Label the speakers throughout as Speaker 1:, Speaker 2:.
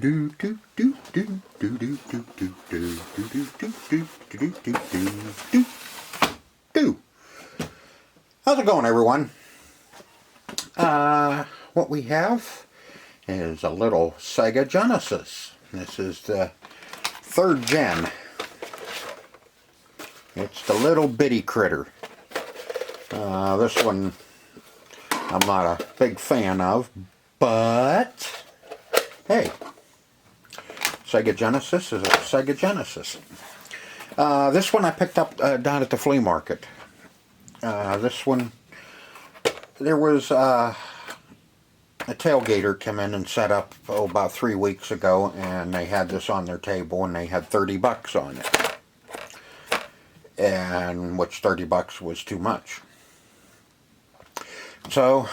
Speaker 1: How's it going, everyone? What we have is a little Sega Genesis. This is the 3rd gen. It's the little bitty critter. This one I'm not a big fan of, but hey, Sega Genesis is a Sega Genesis. This one I picked up down at the flea market. This one, there was a tailgater come in and set up about 3 weeks ago, and they had this on their table, and they had 30 bucks on it, and which 30 bucks was too much. So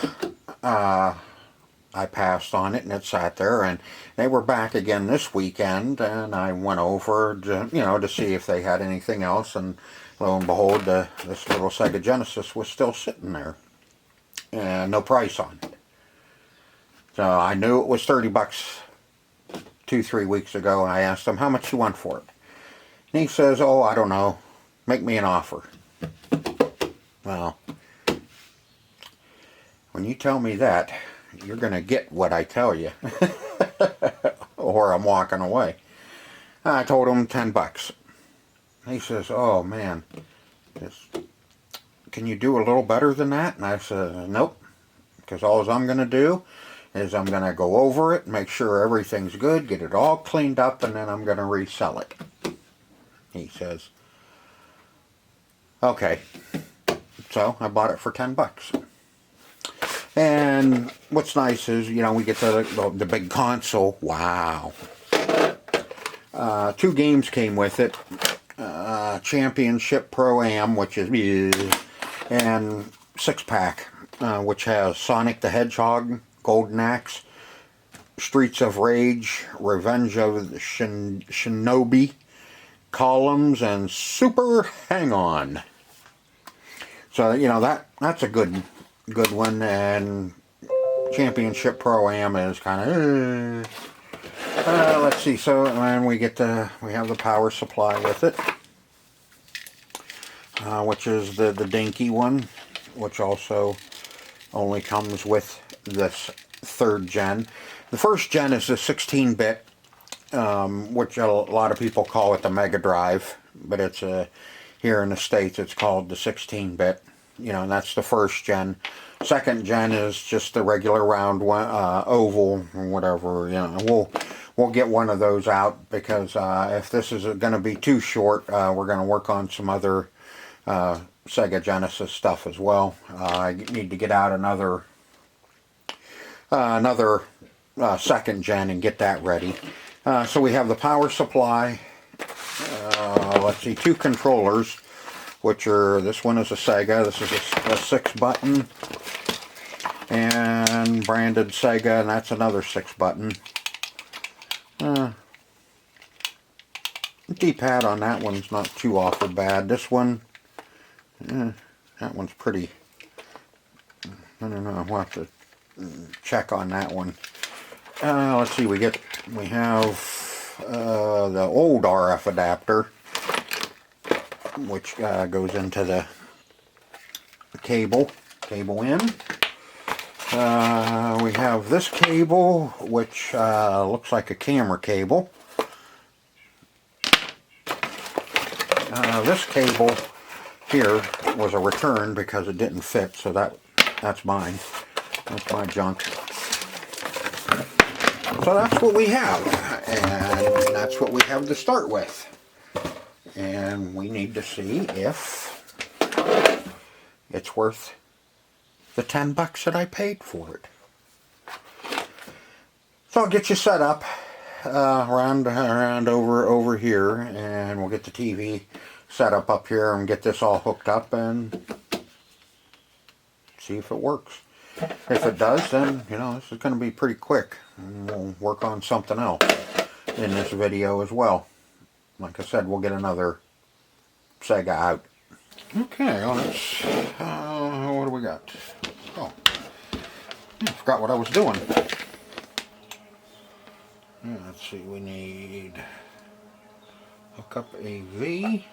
Speaker 1: I passed on it, and it sat there, and they were back again this weekend, and I went over to, to see if they had anything else, and lo and behold, this little Sega Genesis was still sitting there, and no price on it. So I knew it was 30 bucks 2-3 weeks ago, and I asked him, how much you want for it? And he says, oh, I don't know, make me an offer. Well, when you tell me that, you're going to get what I tell you, or I'm walking away. I told him 10 bucks. He says, oh man, can you do a little better than that? And I said, nope, because all I'm going to do is I'm going to go over it, make sure everything's good, get it all cleaned up, and then I'm going to resell it. He says, okay. So I bought it for 10 bucks. And what's nice is, we get the big console. Wow. 2 games came with it. Championship Pro-Am, which is, and 6-pack, which has Sonic the Hedgehog, Golden Axe, Streets of Rage, Revenge of the Shinobi, Columns, and Super Hang-On. So, that's a good one. And Championship Pro-Am is kind of, let's see, so, and we have the power supply with it, which is the dinky one, which also only comes with this 3rd gen. The 1st gen is the 16-bit, which a lot of people call it the Mega Drive, but it's here in the States it's called the 16-bit, and that's the 1st gen. 2nd gen is just the regular round one, oval or whatever. We'll get one of those out, because if this is going to be too short, we're going to work on some other Sega Genesis stuff as well. I need to get out another 2nd gen and get that ready. So we have the power supply. Let's see, 2 controllers, which are, this one is a Sega. This is a 6-button, and branded Sega, and that's another 6-button. D-pad on that one's not too awful bad. This one, that one's pretty, I don't know, we'll have to check on that one. Let's see, we have the old RF adapter, which goes into the cable in. We have this cable, which looks like a camera cable. This cable here was a return because it didn't fit, so that's mine. That's my junk. So that's what we have, and that's what we have to start with. And we need to see if it's worth the 10 bucks that I paid for it. So I'll get you set up around over here, and we'll get the TV set up here and get this all hooked up and see if it works. If it does, then this is going to be pretty quick, and we'll work on something else in this video as well. Like I said, we'll get another Sega out. Okay, let's, what do we got? Oh, I forgot what I was doing. Yeah, let's see, we need hook up AV.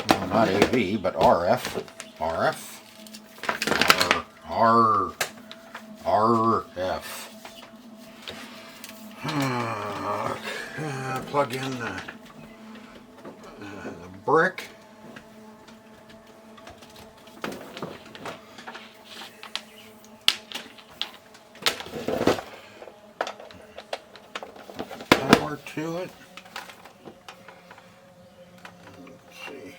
Speaker 1: No, not AV, but RF. RF. RF. Plug in the brick. Power to it. Let's see.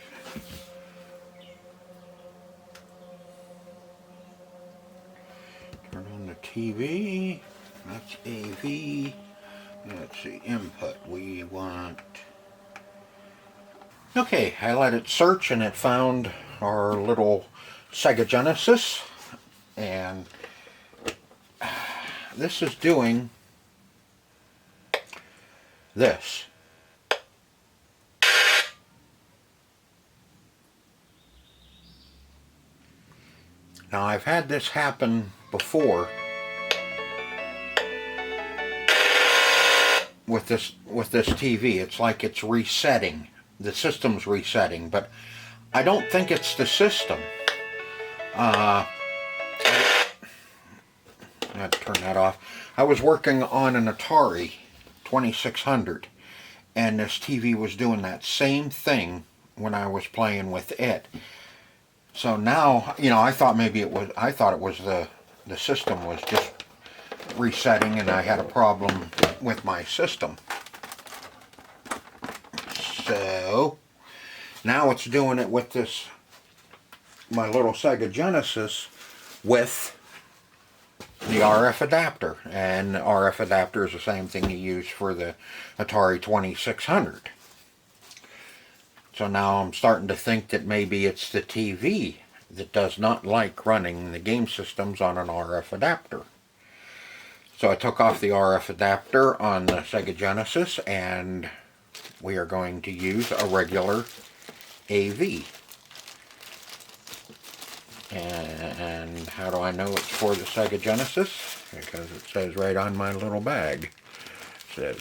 Speaker 1: Turn on the TV. That's AV. Let's see, input. We want... Okay, I let it search and it found our little Sega Genesis. And this is doing this. Now I've had this happen before with this TV. It's like it's resetting. The system's resetting, but I don't think it's the system. I had to turn that off. I was working on an Atari 2600, and this TV was doing that same thing when I was playing with it. So now, you know, I thought maybe it was, the system was just resetting and I had a problem with my system. So now it's doing it with this, my little Sega Genesis, with the RF adapter. And the RF adapter is the same thing you use for the Atari 2600. So now I'm starting to think that maybe it's the TV that does not like running the game systems on an RF adapter. So I took off the RF adapter on the Sega Genesis, and we are going to use a regular AV. And how do I know it's for the Sega Genesis? Because it says right on my little bag. It says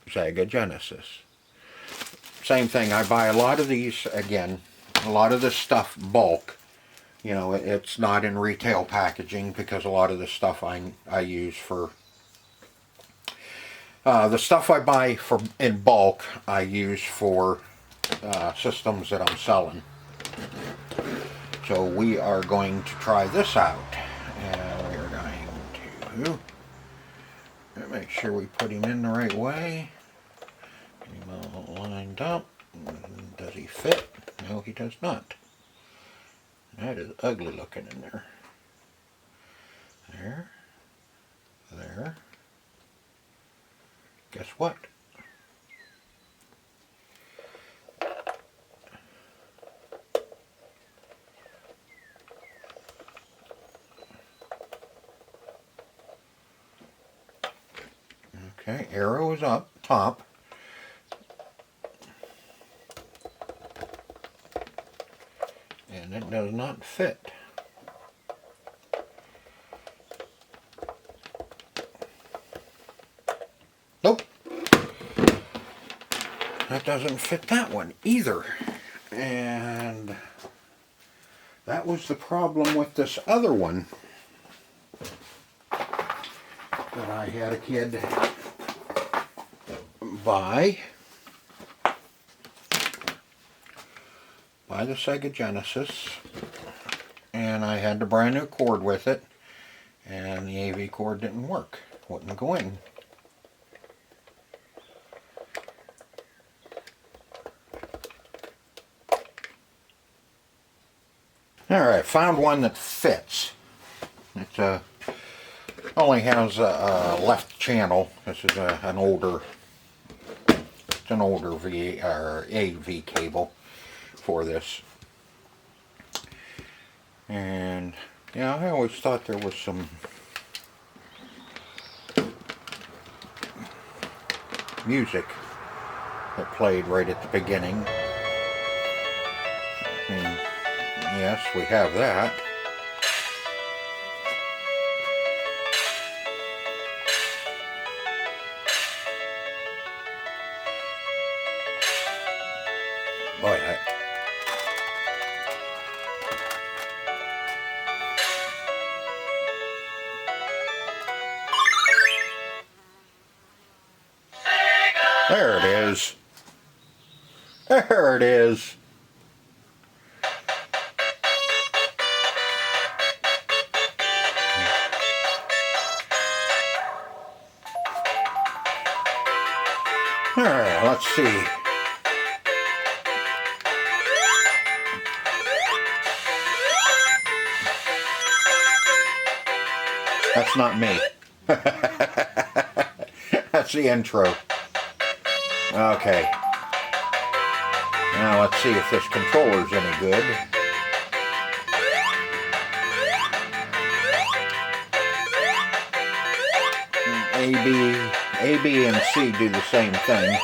Speaker 1: Sega Genesis. Same thing, I buy a lot of these, again, a lot of this stuff bulk. You know, it's not in retail packaging because a lot of the stuff I use for... the stuff I buy in bulk, I use for systems that I'm selling. So we are going to try this out. And we're going to make sure we put him in the right way. Get him all lined up. Does he fit? No, he does not. That is ugly looking in there. There. There. Guess what? Okay, arrow is up top. And it does not fit. Nope. That doesn't fit that one either. And that was the problem with this other one that I had a kid buy the Sega Genesis, and I had the brand new cord with it, and the AV cord didn't work, wouldn't go in. Alright, found one that fits. It only has a left channel. This is an older AV cable for this. And yeah, I always thought there was some music that played right at the beginning. And yes, we have that. is. There it is. Alright, let's see. That's not me. That's the intro. Okay. Now let's see if this controller's any good. A, B, and C do the same thing.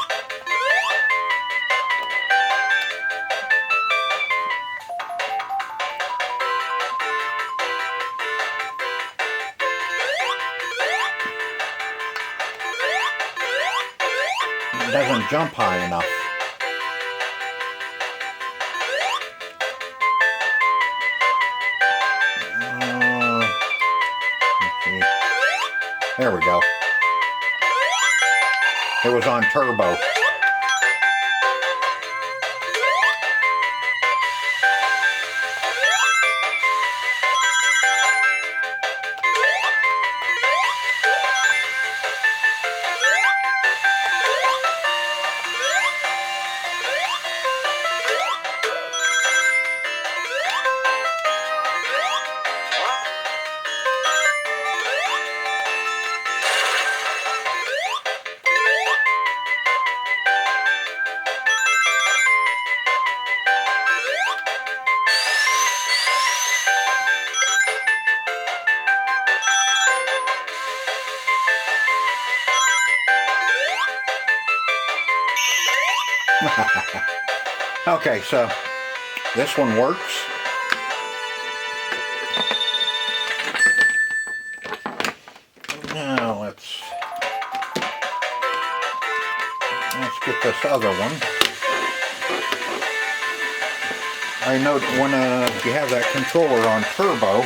Speaker 1: It doesn't jump high enough. Let's see. There we go. It was on turbo. Okay, so this one works. Now let's get this other one. I know when you have that controller on turbo,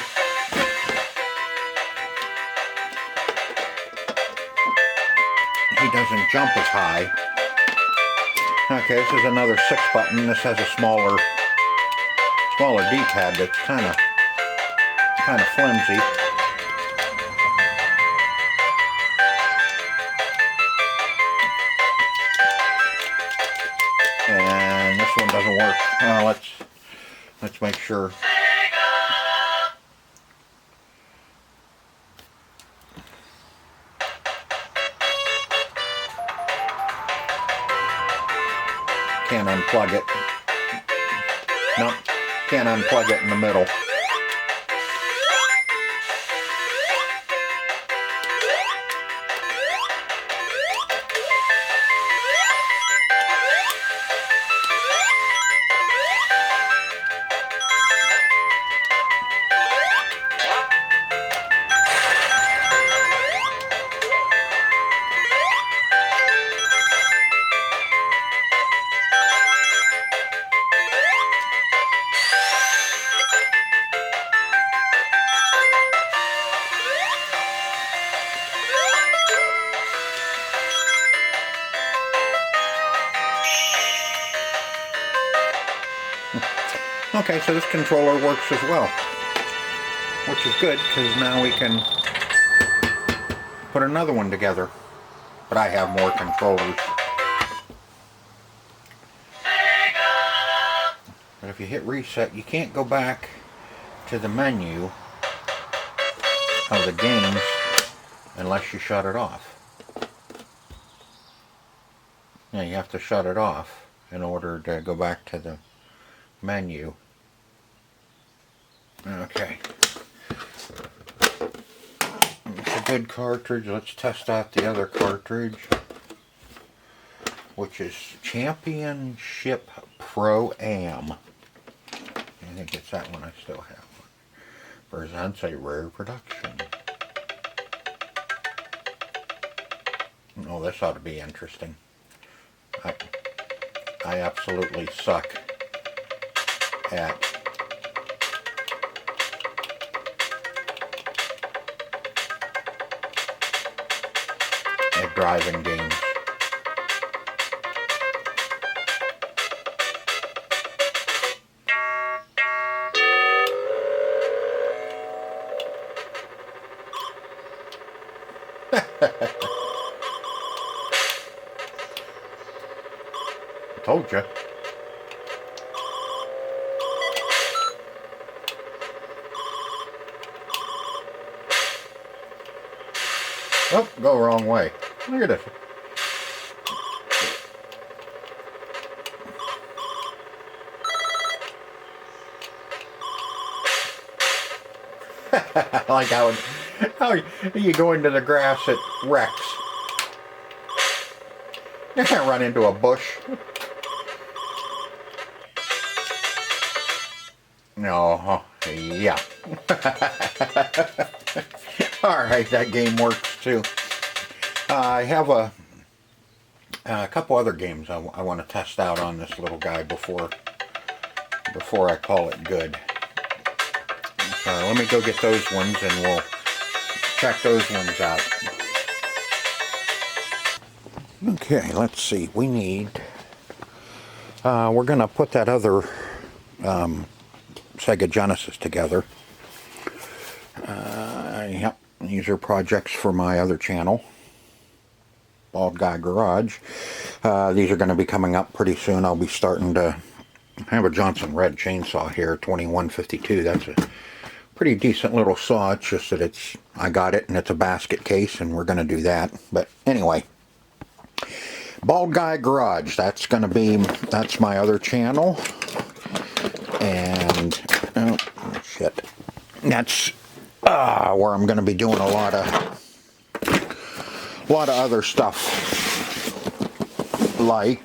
Speaker 1: he doesn't jump as high. Okay, this is another 6 button. This has a smaller D-pad that's kind of flimsy. And this one doesn't work. Let's make sure. Can't unplug it. Nope, can't unplug it in the middle. Okay, so this controller works as well, which is good because now we can put another one together. But I have more controllers. But if you hit reset, you can't go back to the menu of the games unless you shut it off. Yeah, you have to shut it off in order to go back to the menu. Okay. It's a good cartridge. Let's test out the other cartridge, which is Championship Pro-Am. I think it's that one I still have. Presents a rare production. Oh, this ought to be interesting. I absolutely suck at driving games. Told you. Oh, go wrong way. Look at this. I like how you go into the grass, it wrecks. You can't run into a bush. No, yeah. Alright, that game works too. I have a couple other games I want to test out on this little guy before I call it good. Let me go get those ones and we'll check those ones out. Okay, let's see. We need... we're going to put that other Sega Genesis together. Yep, these are projects for my other channel, Bald Guy Garage. These are going to be coming up pretty soon. I'll be starting to... I have a Johnson Red chainsaw here, 2152. That's a pretty decent little saw. It's just that I got it and it's a basket case, and we're going to do that. But anyway, Bald Guy Garage, that's my other channel. And oh shit, that's where I'm going to be doing a lot of other stuff, like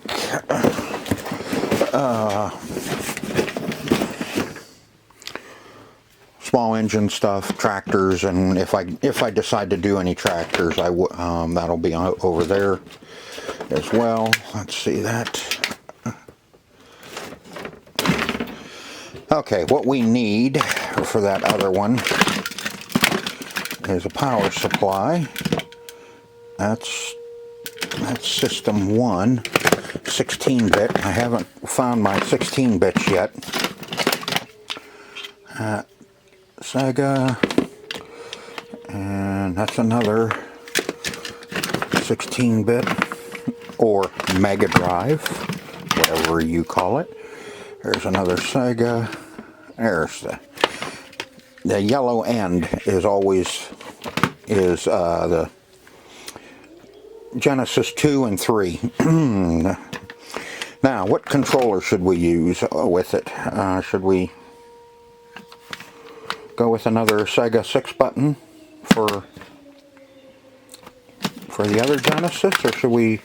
Speaker 1: small engine stuff, tractors, and if I decide to do any tractors, that'll be over there as well. Let's see that. Okay, what we need for that other one is a power supply. That's system 1, 16-bit. I haven't found my 16 bits yet. Sega, and that's another 16-bit or Mega Drive, whatever you call it. There's another Sega. There's the yellow end is always the Genesis 2 and 3. Now, what controller should we use with it? Should we go with another Sega 6-button for the other Genesis, or should we...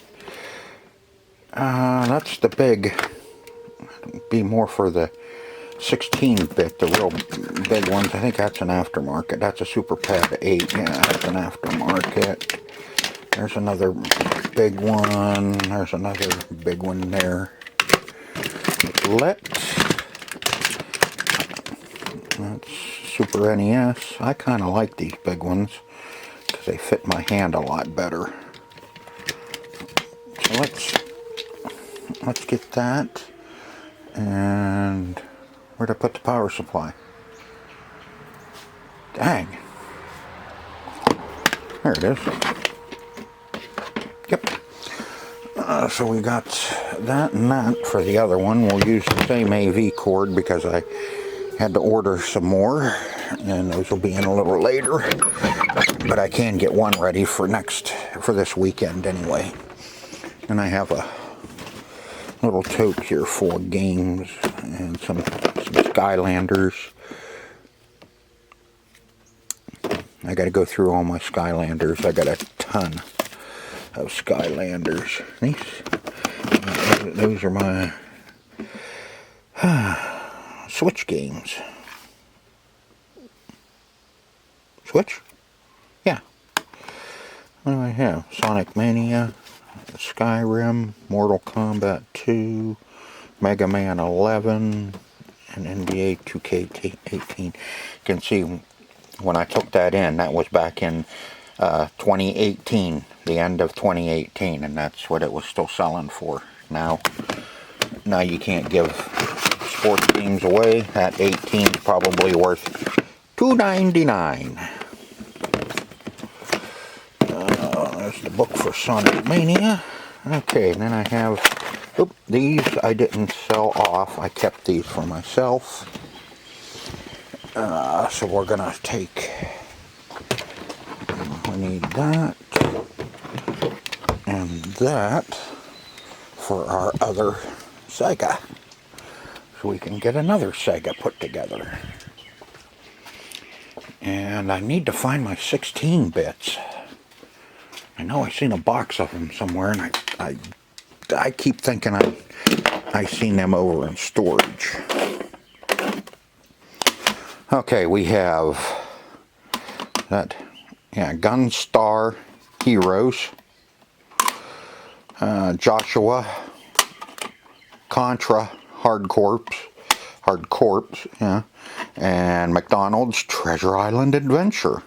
Speaker 1: that's the be more for the 16-bit, the real big ones. I think that's an aftermarket. That's a Super Pad 8. Yeah, that's an aftermarket. There's another big one. There's another big one there. That's Super NES. I kind of like these big ones because they fit my hand a lot better. So let's get that. And where'd I put the power supply? Dang. There it is. Yep. So we got that and that for the other one. We'll use the same AV cord because I had to order some more, and those will be in a little later. But I can get one ready for this weekend anyway. And I have a little tote here full of games and some Skylanders. I got to go through all my Skylanders. I got a ton of Skylanders. Those are my Switch games. Switch? Yeah. What do I have? Sonic Mania, Skyrim, Mortal Kombat 2, Mega Man 11, and NBA 2K18. You can see when I took that in, that was back in 2018, the end of 2018, and that's what it was still selling for. Now you can't give sports games away. That 18 is probably worth $2.99. book for Sonic Mania. Okay, and then I have, these I didn't sell off. I kept these for myself. So we're gonna take, we need that and that for our other Sega. So we can get another Sega put together. And I need to find my 16 bits. I know I've seen a box of them somewhere, and I keep thinking I seen them over in storage. Okay, we have that, yeah, Gunstar Heroes, Joshua, Contra, Hard Corpse, yeah, and McDonald's Treasure Island Adventure.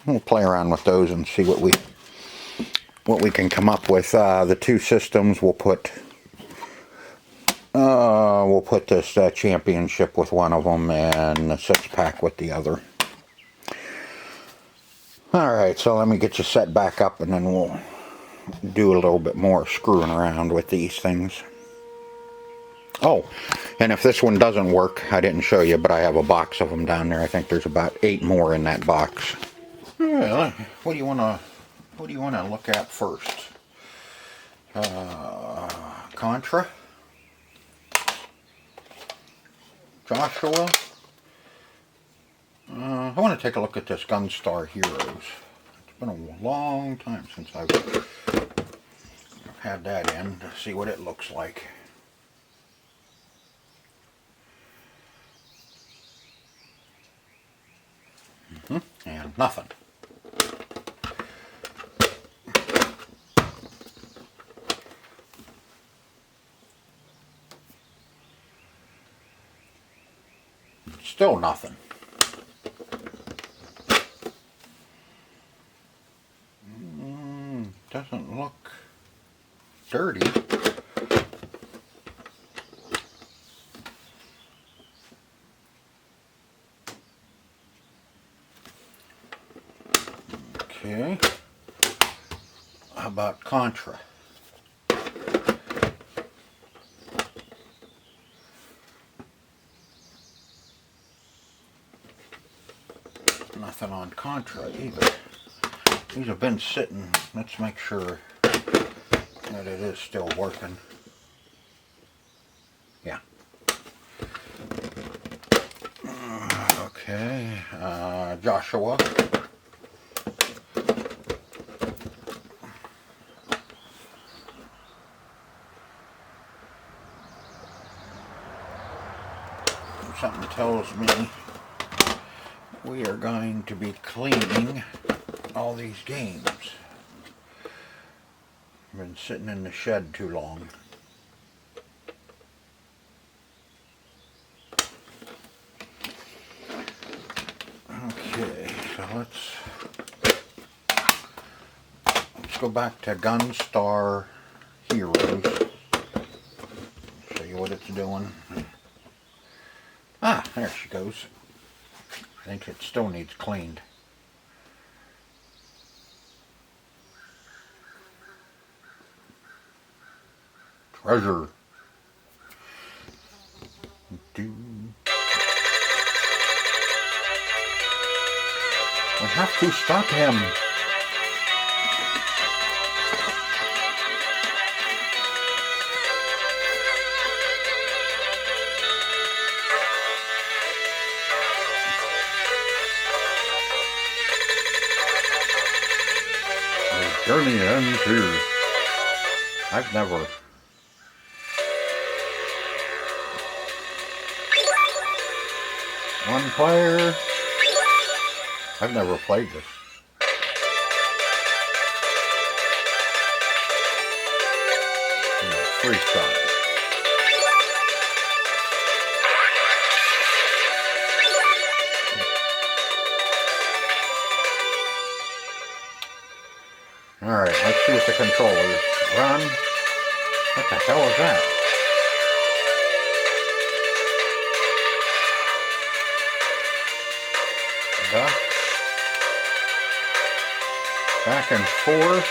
Speaker 1: We'll play around with those and see what we can come up with. The two systems we'll put this championship with one of them and the 6-pack with the other. Alright, so let me get you set back up and then we'll do a little bit more screwing around with these things. Oh, and if this one doesn't work, I didn't show you, but I have a box of them down there. I think there's about 8 more in that box. Alright, what do you want to look at first? Contra, Joshua. I want to take a look at this Gunstar Heroes. It's been a long time since I've had that in to see what it looks like. And nothing. Still nothing. Doesn't look dirty. Okay. How about Contra? Nothing on Contra either. These have been sitting. Let's make sure that it is still working. Yeah. Okay. Joshua. Something tells me we are going to be cleaning all these games. Been sitting in the shed too long. Okay, so let's go back to Gunstar Heroes. Show you what it's doing. Ah, there she goes. I think it still needs cleaned. Treasure. We have to stop him. The journey ends here. I've never. One player. I've never played this. Freestyle. Alright, let's see what the controllers run. What the hell is that? Back and forth.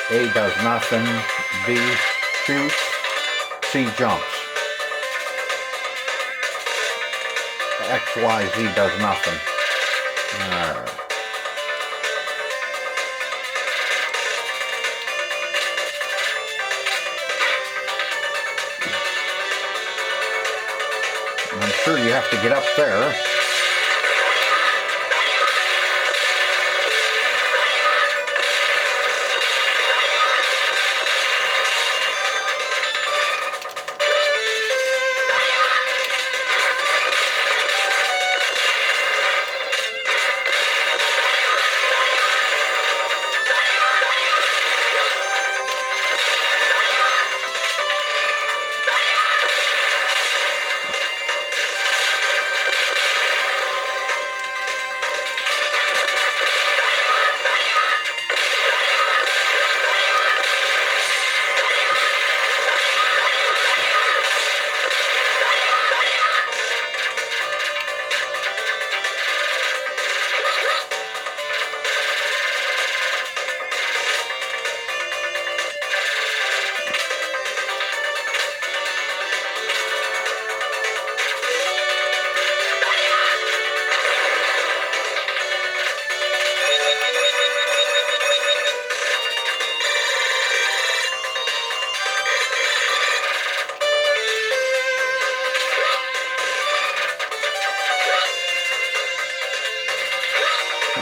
Speaker 1: A does nothing. B shoots. C jumps. X, Y, Z does nothing. Alright. I'm sure you have to get up there.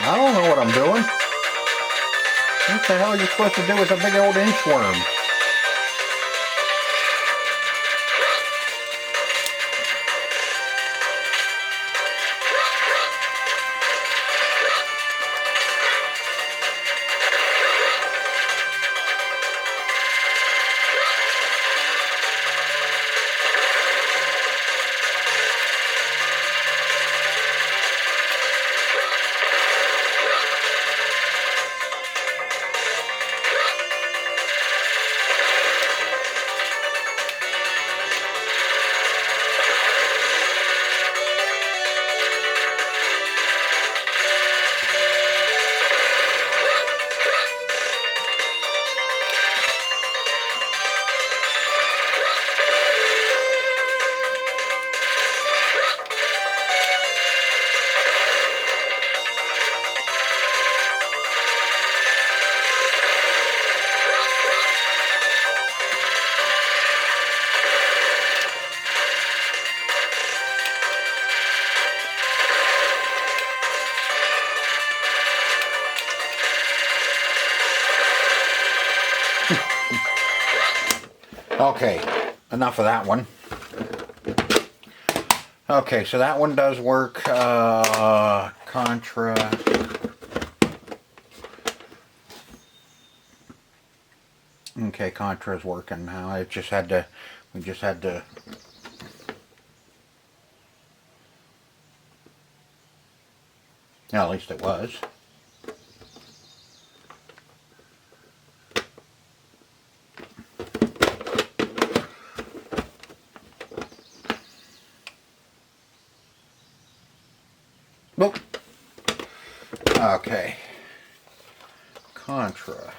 Speaker 1: I don't know what I'm doing. What the hell are you supposed to do with a big old inchworm? Okay, enough of that one. Okay, so that one does work. Contra. Okay, Contra's working now. We just had to. Yeah, at least it was. Nope. Okay. Contra.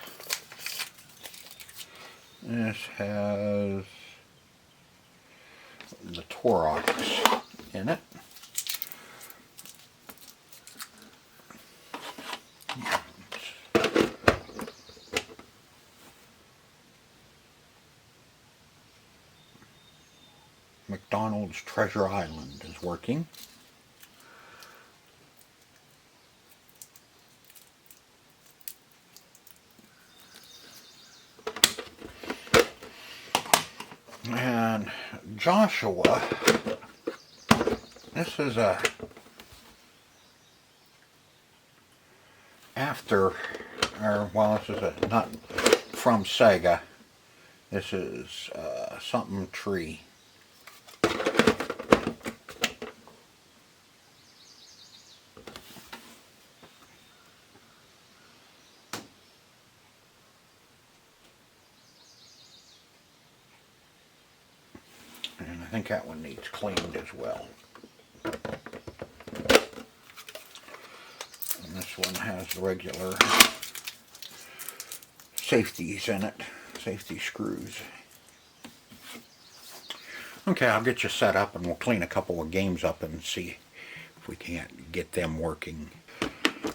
Speaker 1: This has the Torox in it. McDonald's Treasure Island is working. And Joshua, this is a after, or well, this is a not from Sega. This is something tree. And I think that one needs cleaned as well. This one has the regular safeties in it, safety screws. Okay, I'll get you set up and we'll clean a couple of games up and see if we can't get them working.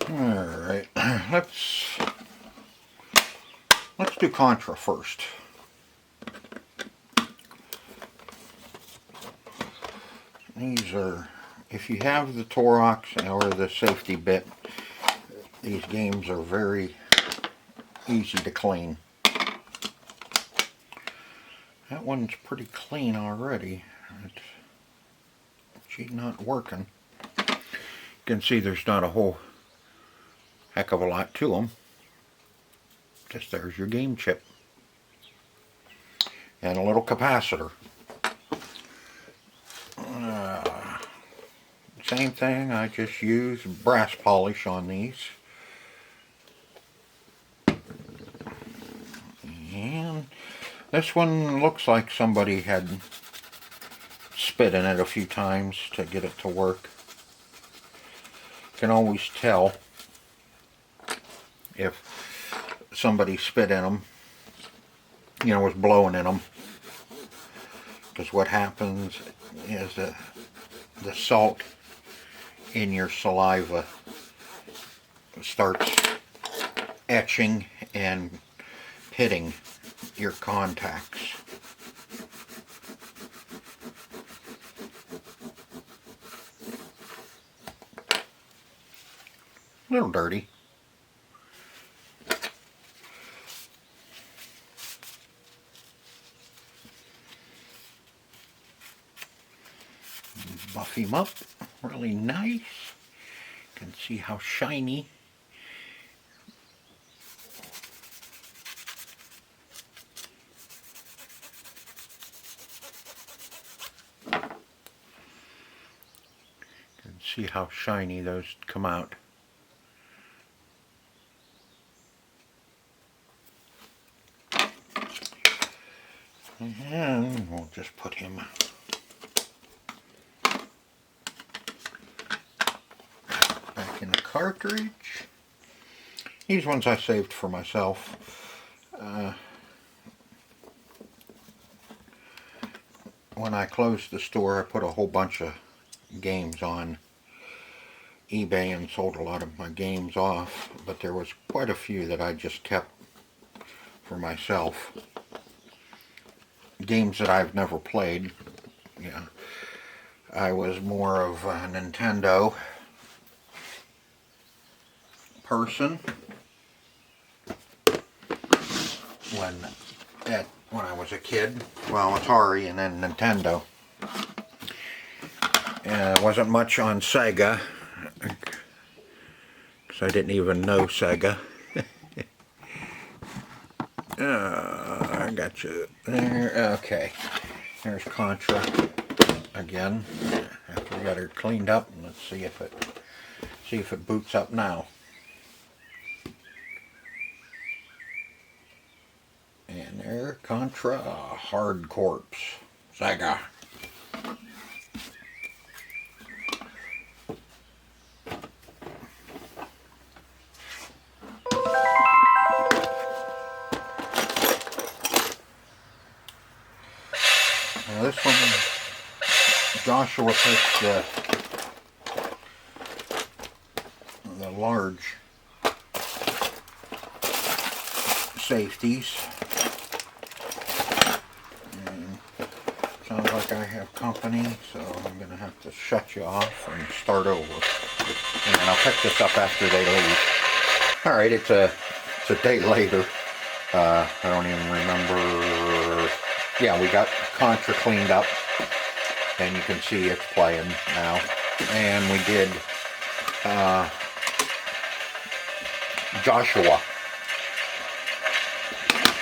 Speaker 1: Alright, let's do Contra first. These are, if you have the Torox or the safety bit, these games are very easy to clean. That one's pretty clean already. She's not working. You can see there's not a whole heck of a lot to them. Just there's your game chip. And a little capacitor. Same thing, I just use brass polish on these. And this one looks like somebody had spit in it a few times to get it to work. You can always tell if somebody spit in them, you know, was blowing in them. Because what happens is that the salt in your saliva starts etching and pitting your contacts. A little dirty. Buff him up really nice. You can see how shiny. See how shiny those come out. And we'll just put him back in the cartridge. These ones I saved for myself. When I closed the store, I put a whole bunch of games on eBay and sold a lot of my games off, but there was quite a few that I just kept for myself. Games that I've never played. Yeah, I was more of a Nintendo person when I was a kid. Well, Atari and then Nintendo. And it wasn't much on Sega, because I didn't even know Sega. I got you there. Okay, there's Contra again. After we got her cleaned up, and let's see if it boots up now. And there, Contra Hard Corpse, Sega. Now this one, Joshua picked the large safeties. And sounds like I have company, so I'm going to have to shut you off and start over. And I'll pick this up after they leave. Alright, it's a day later. I don't even remember. Yeah, we got Contra cleaned up, and you can see it's playing now. And we did Joshua.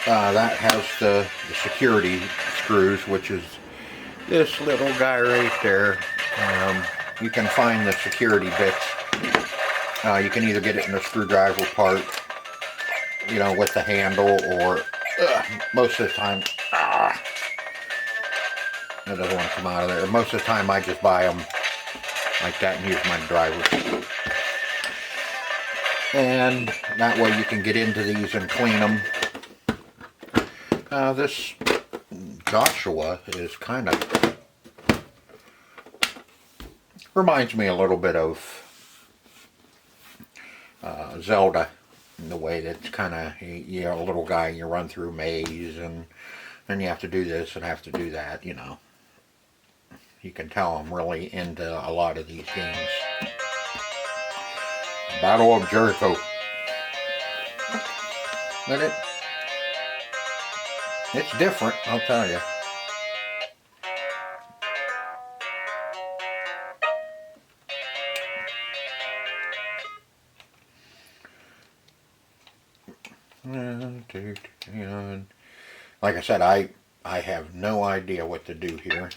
Speaker 1: That has the security screws, which is this little guy right there. You can find the security bits. You can either get it in a screwdriver part, you know, with the handle, or most of the time, it doesn't want to come out of there. Most of the time I just buy them like that and use my drivers. and that way you can get into these and clean them. This Joshua is kind of reminds me a little bit of Zelda, in the way that it's kind of, you're a little guy, you run through a maze, and then you have to do this and have to do that, you know. You can tell I'm really into a lot of these games. Battle of Jericho. But it's different, I'll tell you. Like I said, I have no idea what to do here.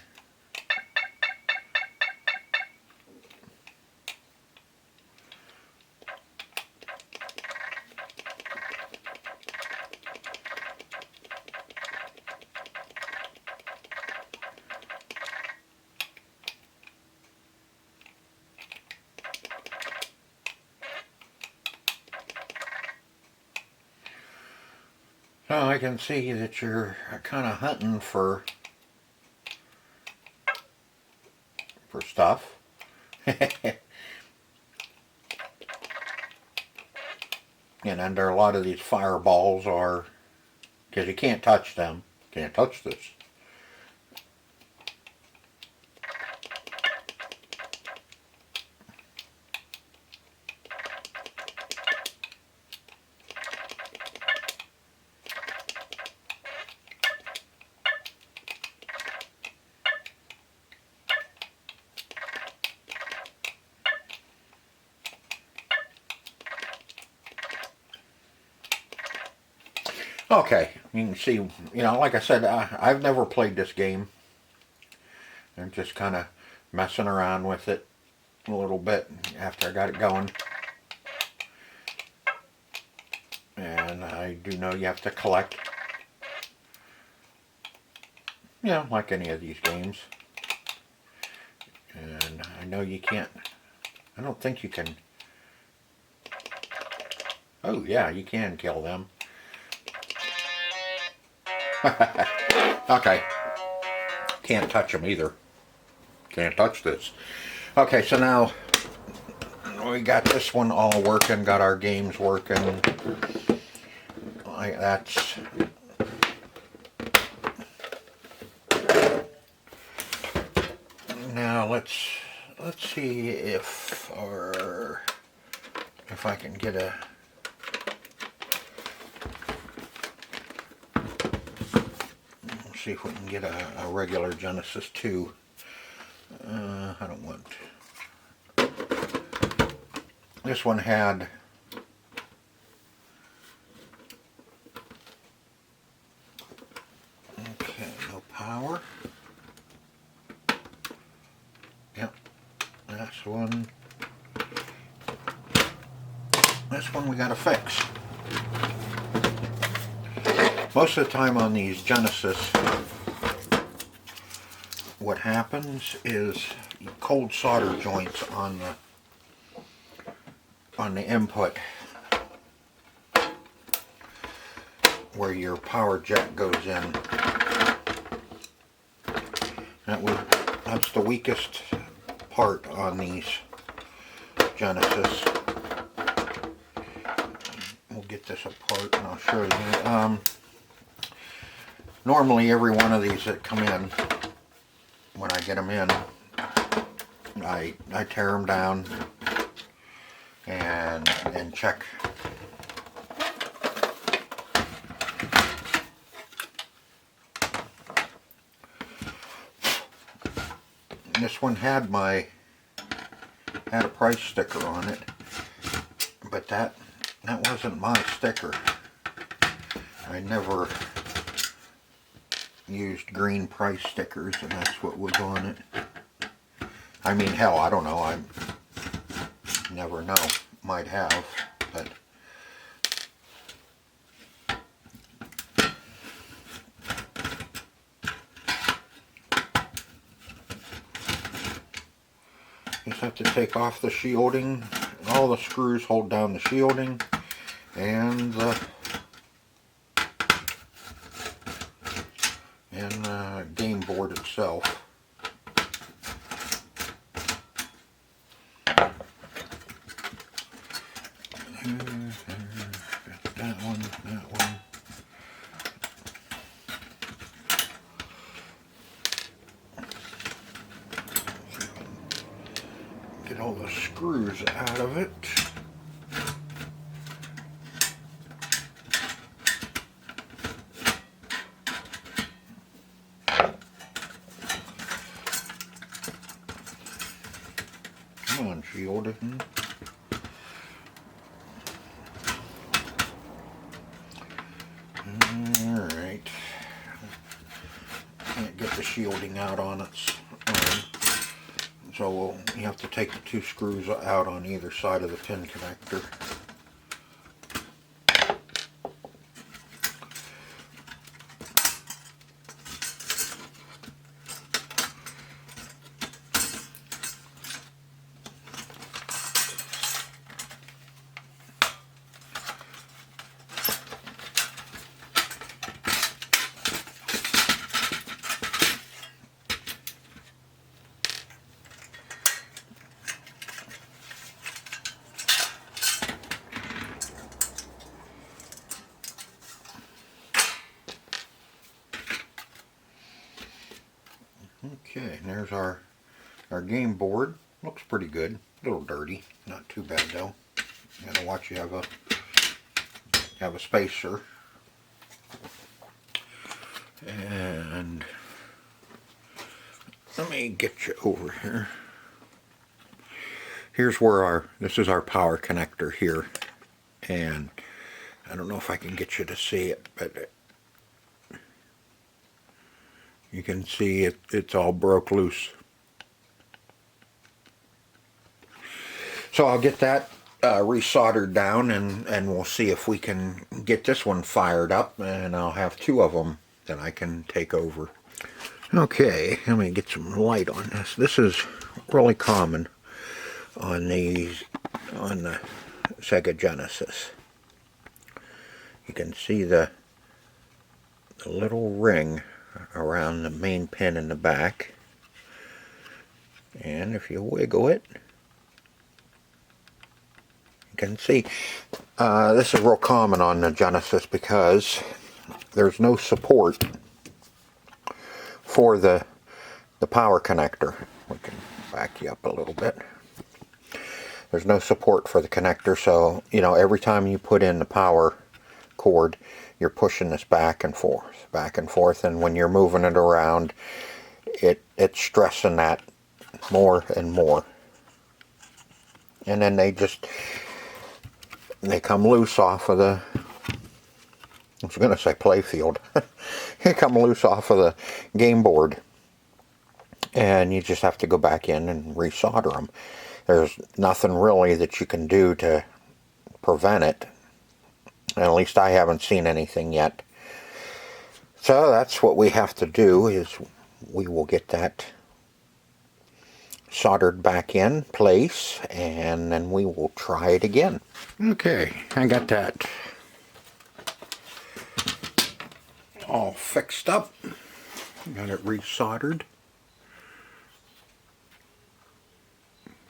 Speaker 1: So I can see that you're kind of hunting for stuff. And under a lot of these fireballs are, because you can't touch them. Can't touch this. Okay, you can see, like I said, I've never played this game. I'm just kind of messing around with it a little bit after I got it going. And I do know you have to collect, like any of these games. And I know you can't, I don't think you can, oh yeah, you can kill them. Okay. Can't touch them either. Can't touch this. Okay, so now we got this one all working, got our games working. That's now let's see if I can get a see if we can get a regular Genesis 2. I don't want. This one had no power. Yep, that's one. This one we gotta fix. Most of the time on these Genesis, what happens is cold solder joints on the input where your power jack goes in. That's the weakest part on these Genesis. We'll get this apart and I'll show you. Normally every one of these that come in, when I get them in, I tear them down and check. This one had a price sticker on it, but that wasn't my sticker. I never used green price stickers, and that's what was on it. I mean, hell, I don't know. I never know. Might have, but Just have to take off the shielding. All the screws hold down the shielding and the game board itself. That one. Get all the screws out of it. Come on, shielding. Alright. Can't get the shielding out on its own. So you have to take the two screws out on either side of the pin connector. Okay, and there's our game board. Looks pretty good. A little dirty, not too bad though. You gotta watch you have a spacer. And let me get you over here. Here's where this is our power connector here, and I don't know if I can get you to see it, but you can see it's all broke loose. So I'll get that resoldered down, and we'll see if we can get this one fired up, and I'll have two of them that I can take over. Okay, let me get some light on this. This is really common on the Sega Genesis. You can see the little ring around the main pin in the back, and if you wiggle it, you can see this is real common on the Genesis because there's no support for the power connector. We can back you up a little bit. There's no support for the connector, so you know, every time you put in the power cord, you're pushing this back and forth, and when you're moving it around, it's stressing that more and more, and then they come loose off of the, I was going to say playfield. They come loose off of the game board, and you just have to go back in and resolder them. There's nothing really that you can do to prevent it. At least I haven't seen anything yet. So that's what we have to do, is we will get that soldered back in place, and then we will try it again. Okay, I got that all fixed up. Got it resoldered.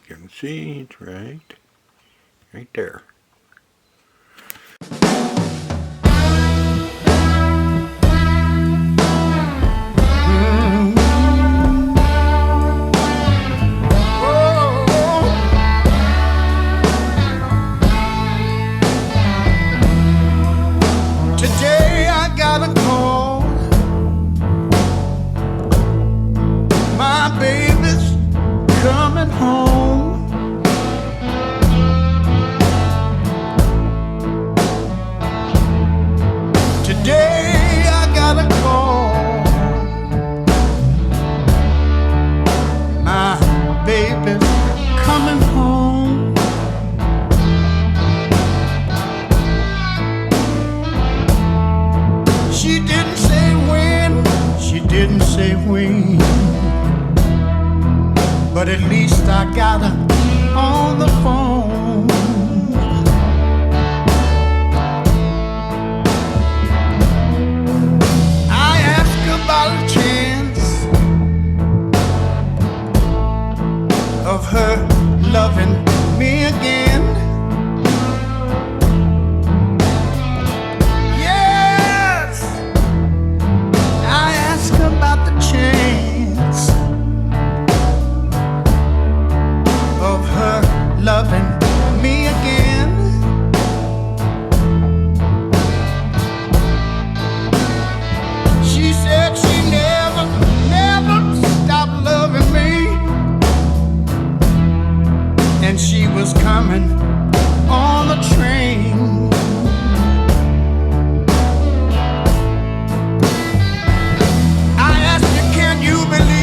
Speaker 1: You can see it's right there.
Speaker 2: Today I got a call. My baby's coming home. but at least I got her on the phone. I asked about a chance of her loving me again. Yes, I asked about the chance of her loving me again. She said she never stopped loving me, and she was coming on the train. I asked her, can you believe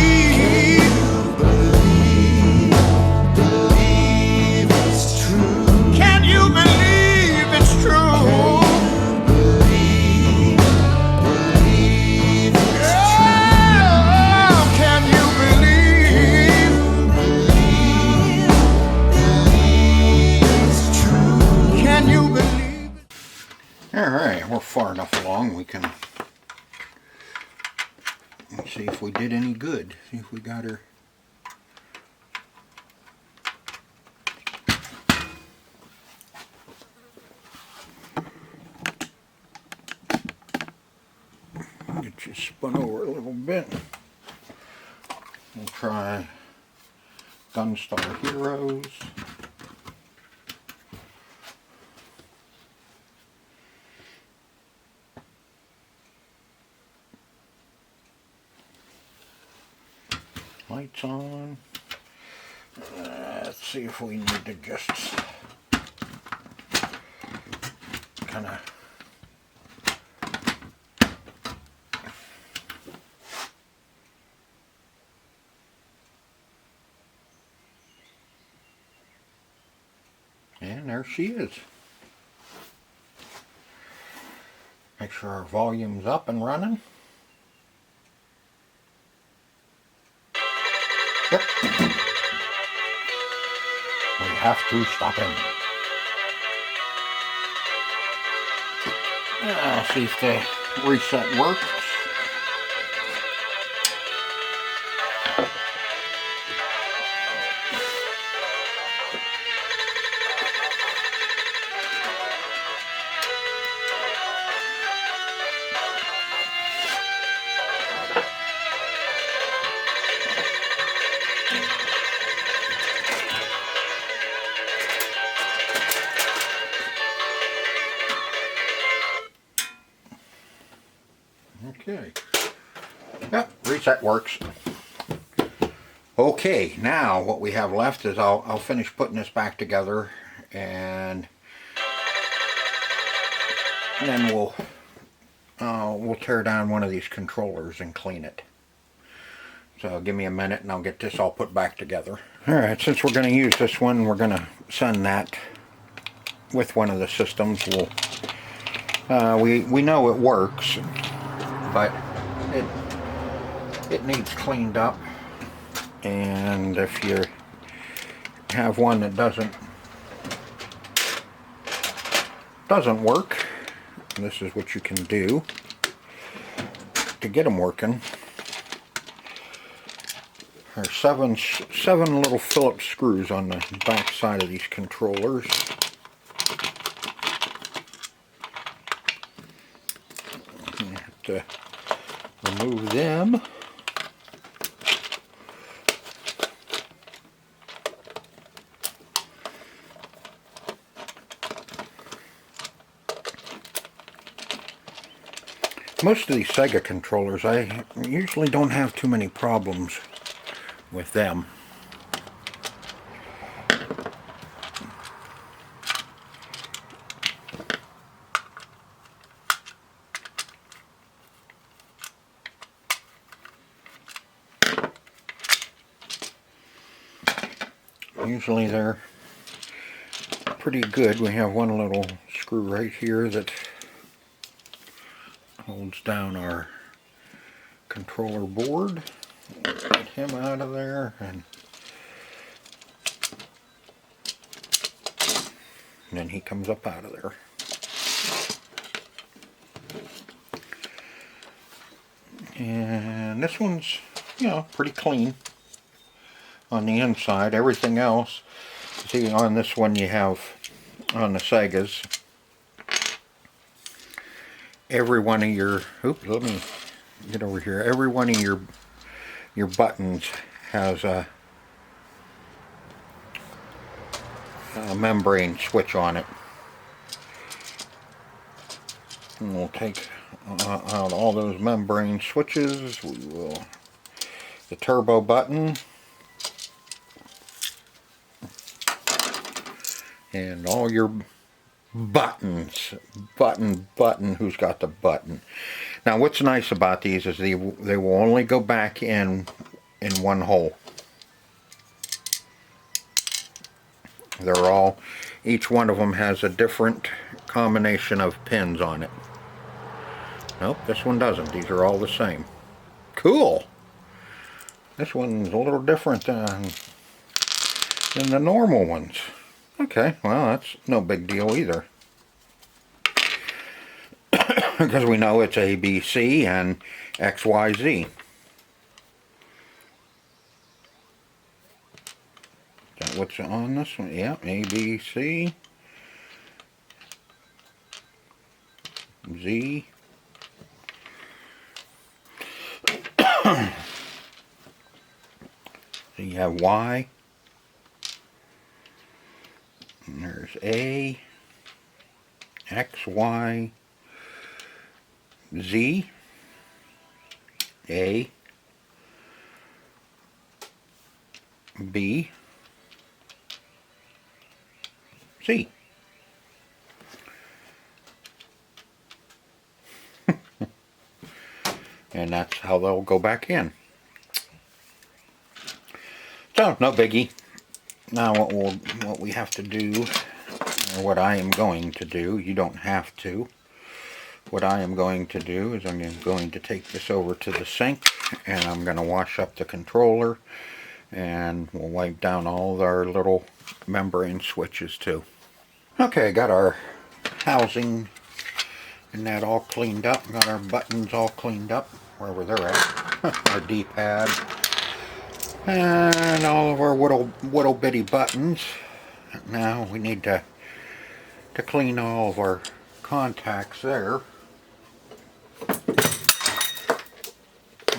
Speaker 2: it's true? Can you believe it's true? Oh, can you believe it's true? Can you believe it?
Speaker 1: Alright, we're far enough along we can see if we did any good. See if we got her. Get you spun over a little bit. We'll try Gunstar Heroes. Lights on. Let's see if we need to just kind of and there she is. Make sure our volume's up and running. Yep. We have to stop him. See if the reset works. Okay. Yep, reset works. Okay, now what we have left is I'll finish putting this back together, and then we'll tear down one of these controllers and clean it. So give me a minute and I'll get this all put back together. Alright, since we're going to use this one, we're going to send that with one of the systems. We know it works, but it needs cleaned up, and if you have one that doesn't work, this is what you can do to get them working. There's seven little Phillips screws on the back side of these controllers. You have to remove them. Most of these Sega controllers, I usually don't have too many problems with them. Usually they're pretty good. We have one little screw right here that holds down our controller board. Get him out of there, and And then he comes up out of there. And this one's, you know, pretty clean on the inside. Everything else, see on this one you have, on the Segas, every one of your, oops, let me get over here, every one of your buttons has a membrane switch on it. And we'll take out all those membrane switches. We will, the turbo button, and all your buttons. Button, who's got the button? Now what's nice about these is they will only go back in one hole. They're all, each one of them has a different combination of pins on it. Nope, this one doesn't. These are all the same. Cool. This one's a little different than the normal ones. Okay, well that's no big deal either. Because we know it's A, B, C and X, Y, Z. Is that what's on this one? Yeah, A, B, C, Z. So you have Y. And there's A, X, Y, Z, A, B, C. And that's how they'll go back in. So, no biggie. Now what we have to do, or what I am going to do, you don't have to. What I am going to do is I'm going to take this over to the sink and I'm going to wash up the controller, and we'll wipe down all of our little membrane switches too. Okay, got our housing and that all cleaned up. Got our buttons all cleaned up wherever they're at. Our D-pad and all of our little bitty buttons. Now we need to clean all of our contacts there.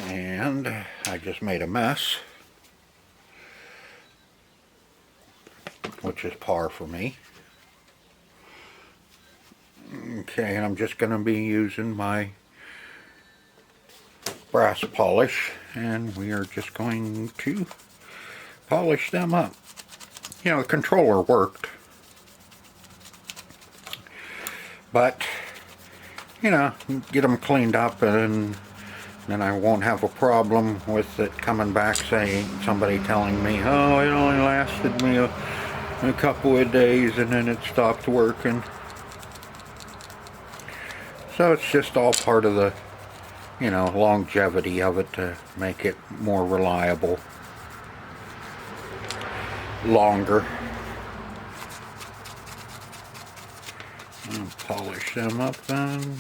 Speaker 1: And I just made a mess, which is par for me. Okay, and I'm just going to be using my brass polish, and we are just going to polish them up. You know, the controller worked, but you know, get them cleaned up, and then I won't have a problem with it coming back, saying, somebody telling me, oh, it only lasted me a couple of days and then it stopped working. So it's just all part of the, you know, longevity of it to make it more reliable longer. I'll polish them up then.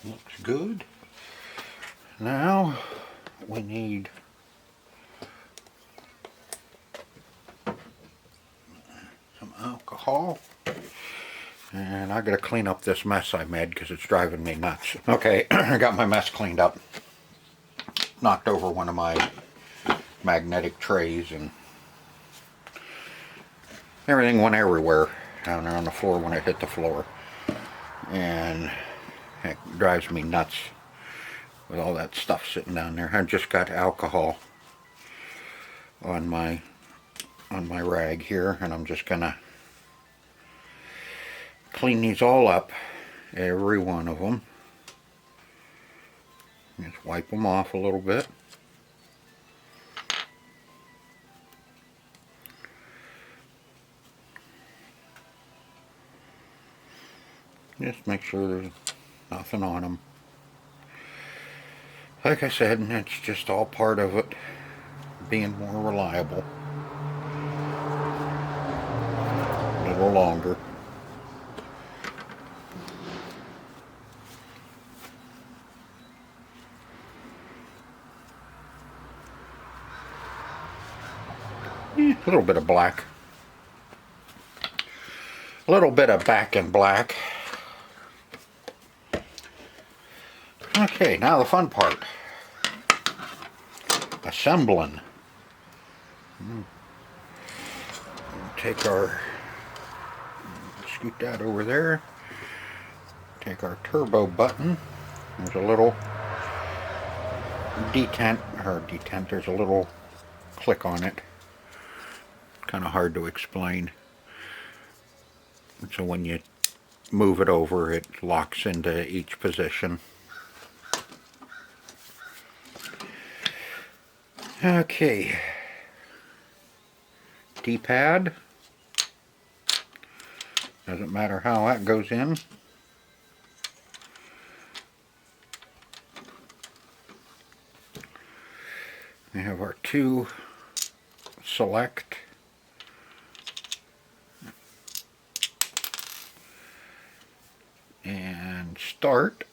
Speaker 1: Looks good. Now we need some alcohol, and I gotta clean up this mess I made because it's driving me nuts. Okay, I got my mess cleaned up. Knocked over one of my magnetic trays and everything went everywhere down there on the floor when it hit the floor, and it drives me nuts with all that stuff sitting down there. I just got alcohol on my rag here, and I'm just gonna clean these all up, every one of them. Just wipe them off a little bit. Just make sure there's nothing on them. Like I said, it's just all part of it being more reliable. A little longer. A little bit of black. A little bit of back in black. Okay, now the fun part. Assembling. Take our, scoot that over there. Take our turbo button. There's a little detent, there's a little click on it. Kind of hard to explain. So when you move it over, it locks into each position. Okay. D-pad. Doesn't matter how that goes in. We have our two select and start.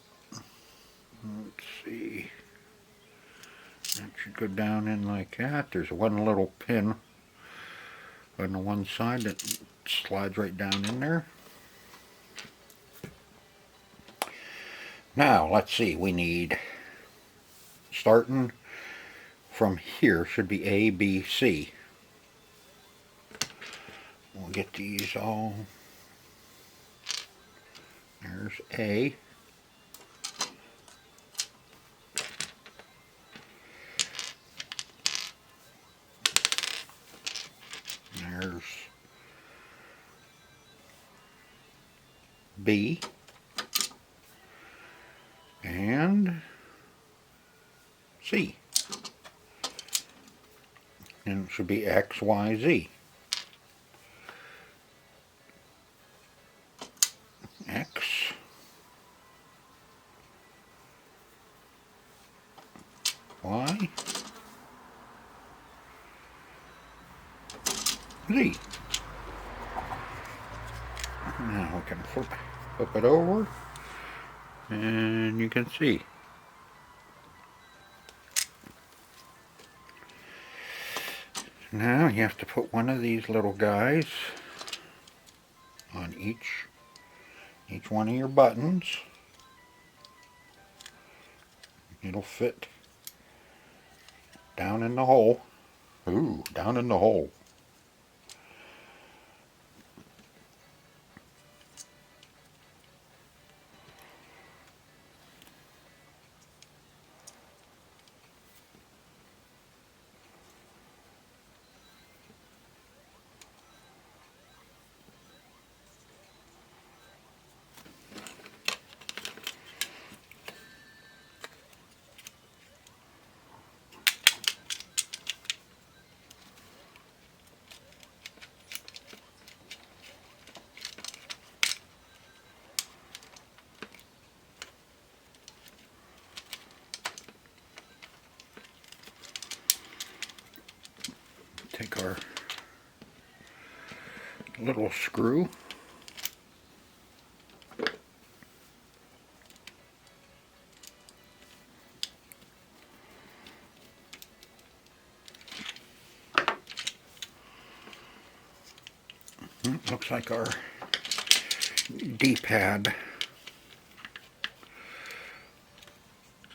Speaker 1: Let's see. That should go down in like that. There's one little pin on the one side that slides right down in there. Now let's see, we need, starting from here, should be A, B, C. We'll get these all. There's A. There's B. And C. And it should be X, Y, Z. X. Y. Z. Now we can flip it over and you can see. Now you have to put one of these little guys on each one of your buttons. It'll fit down in the hole. Ooh, down in the hole. Take our little screw. Looks like our D-pad.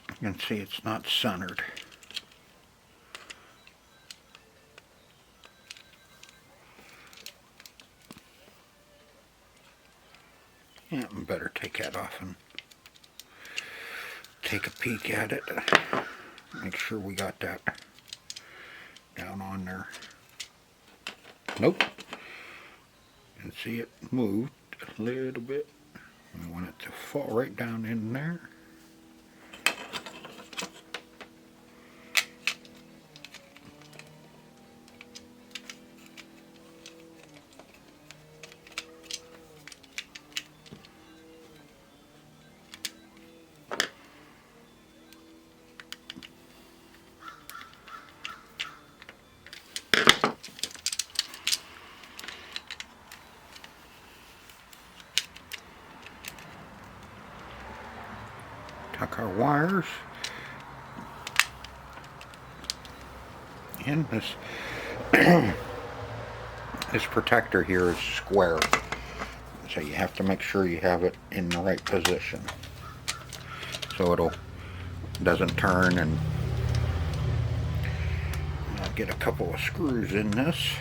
Speaker 1: You can see it's not centered. Yeah, I better take that off and take a peek at it. Make sure we got that down on there. Nope. You can see it moved a little bit. We want it to fall right down in there. tuck our wires in. This protector here is square, so you have to make sure you have it in the right position so doesn't turn. And I'll get a couple of screws in this.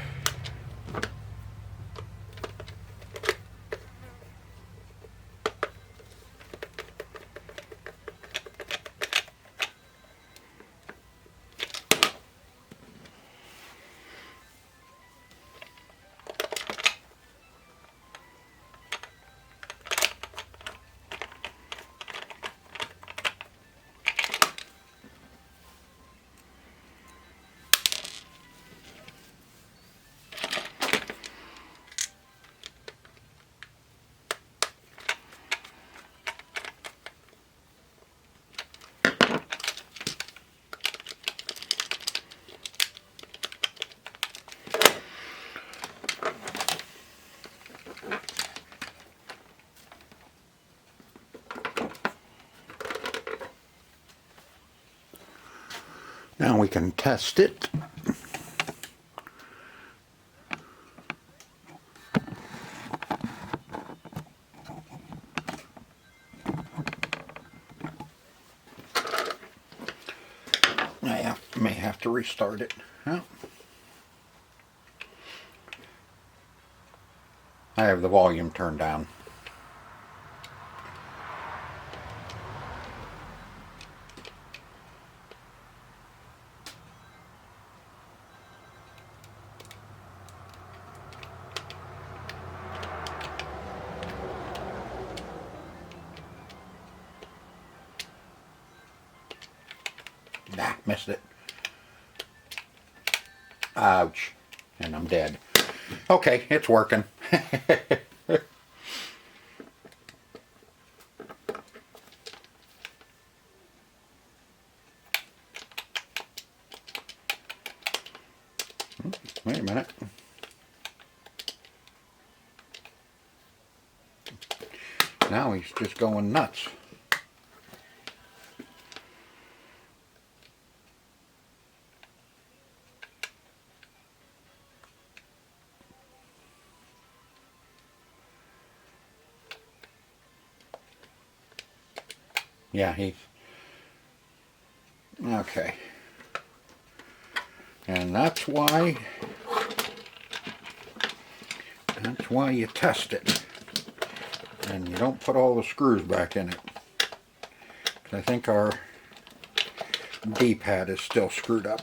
Speaker 1: Now we can test it. I may have to restart it. Oh. I have the volume turned down. Nah, missed it. Ouch. And I'm dead. Okay, it's working. Wait a minute. Now he's just going nuts. Yeah, he's okay. And that's why you test it. And you don't put all the screws back in it. I think our D-pad is still screwed up.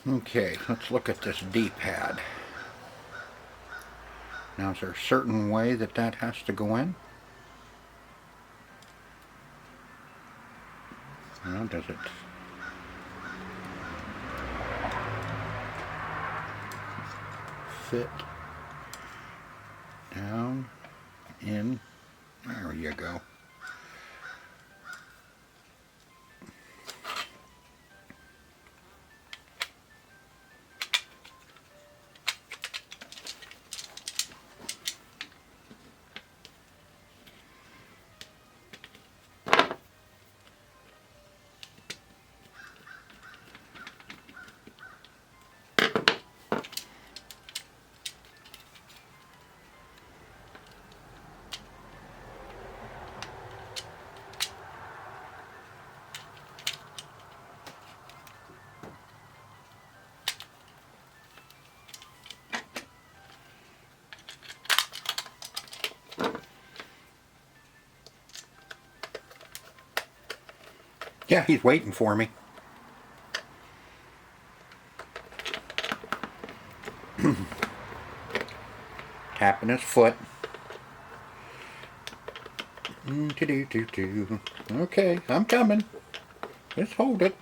Speaker 1: Okay, let's look at this D-pad. Now, is there a certain way that has to go in? Now, does it fit down in? There you go. Yeah, he's waiting for me. tapping his foot. Okay, I'm coming. Just hold it.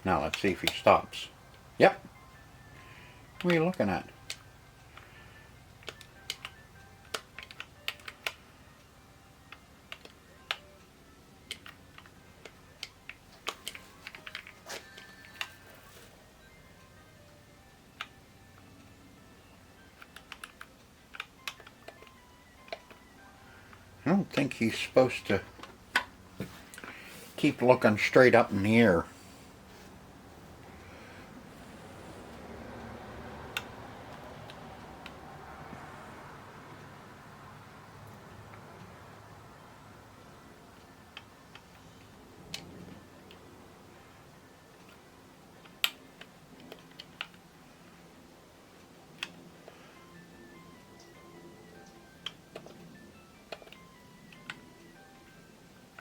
Speaker 1: Now let's see if he stops. Yep. What are you looking at? I don't think he's supposed to keep looking straight up in the air.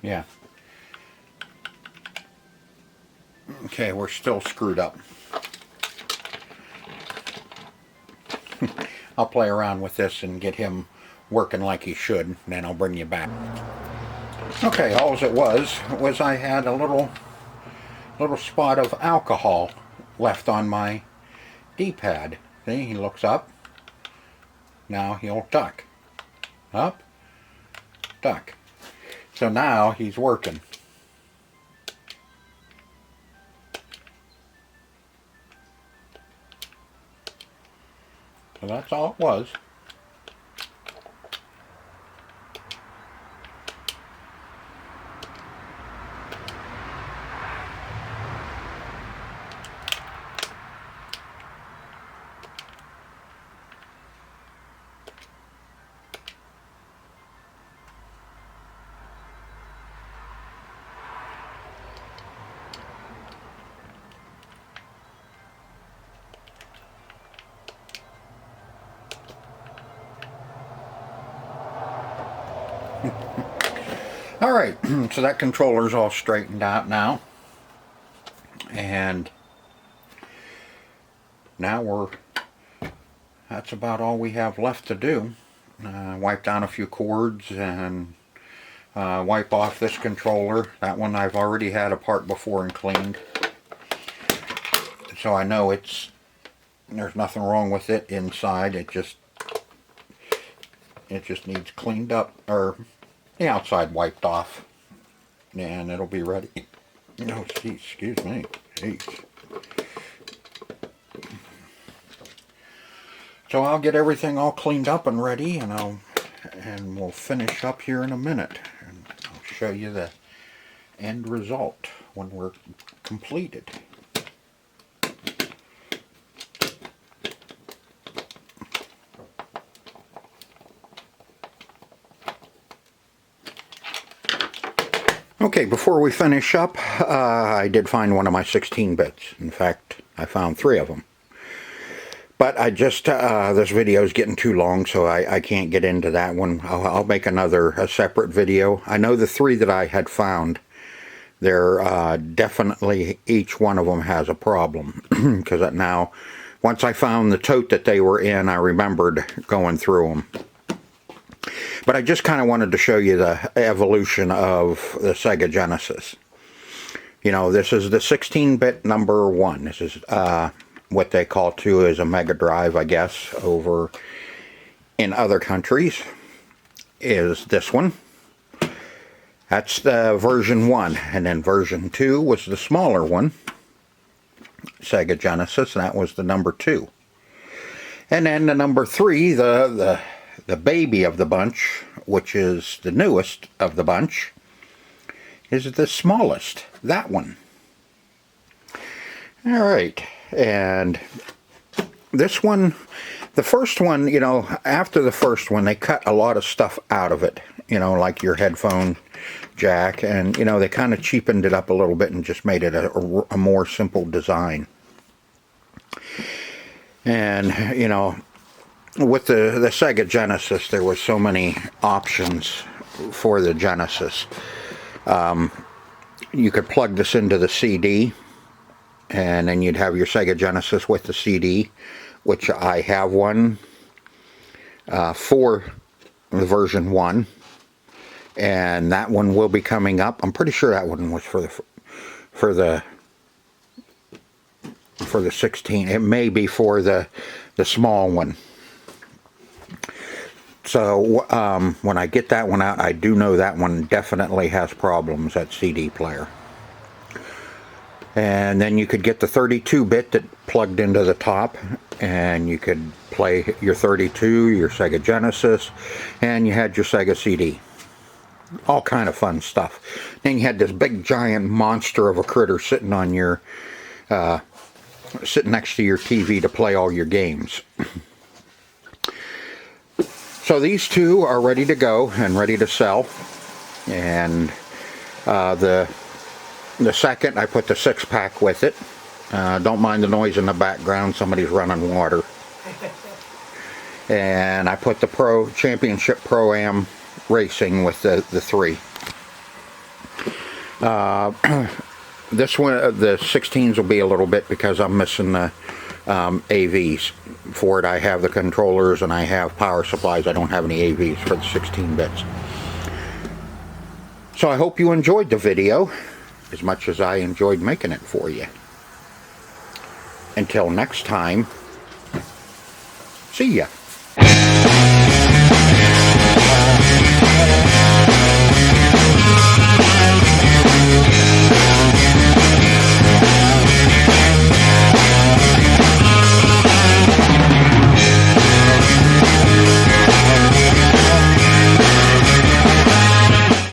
Speaker 1: Yeah. Okay, we're still screwed up. I'll play around with this and get him working like he should, and then I'll bring you back. Okay, all it was I had a little spot of alcohol left on my D-pad. See, he looks up. Now he'll duck. Up, duck. So now he's working. So that's all it was. Alright, so that controller's all straightened out now. And now that's about all we have left to do. Wipe down a few cords and wipe off this controller. That one I've already had apart before and cleaned. So I know there's nothing wrong with it inside. It just needs cleaned up, or the outside wiped off, and it'll be ready. Oh, geez, excuse me. Jeez. So I'll get everything all cleaned up and ready, and we'll finish up here in a minute, and I'll show you the end result when we're completed. Okay, before we finish up, I did find one of my 16 bits. In fact, I found 3 of them. But I just, this video is getting too long, so I can't get into that one. I'll make a separate video. I know the 3 that I had found, they're definitely, each one of them has a problem. Because now, once I found the tote that they were in, I remembered going through them. But I just kind of wanted to show you the evolution of the Sega Genesis. You know, this is the 16-bit number 1. This is what they call too is a Mega Drive, I guess, over in other countries, is this one. That's the version 1. And then version 2 was the smaller one, Sega Genesis, and that was the number 2. And then the number 3, the baby of the bunch, which is the newest of the bunch, is the smallest, that one. Alright, and this one, the first one, you know, after the first one, they cut a lot of stuff out of it, you know, like your headphone jack, and, you know, they kind of cheapened it up a little bit and just made it a more simple design. And, you know, with the Sega Genesis, there were so many options for the Genesis. You could plug this into the CD, and then you'd have your Sega Genesis with the CD, which I have one for the version 1, and that one will be coming up. I'm pretty sure that one was for the 16. It may be for the small one. So when I get that one out, I do know that one definitely has problems, that CD player. And then you could get the 32-bit that plugged into the top, and you could play your 32, your Sega Genesis, and you had your Sega CD. All kind of fun stuff. Then you had this big giant monster of a critter sitting on your sitting next to your TV to play all your games. So these two are ready to go and ready to sell. And the second, I put the 6-pack with it. Don't mind the noise in the background, somebody's running water. And I put the Pro Championship Pro-Am Racing with the 3. This one, the 16s will be a little bit because I'm missing the AVs for it. I have the controllers and I have power supplies. I don't have any AVs for the 16 bits. So I hope you enjoyed the video as much as I enjoyed making it for you. Until next time, see ya.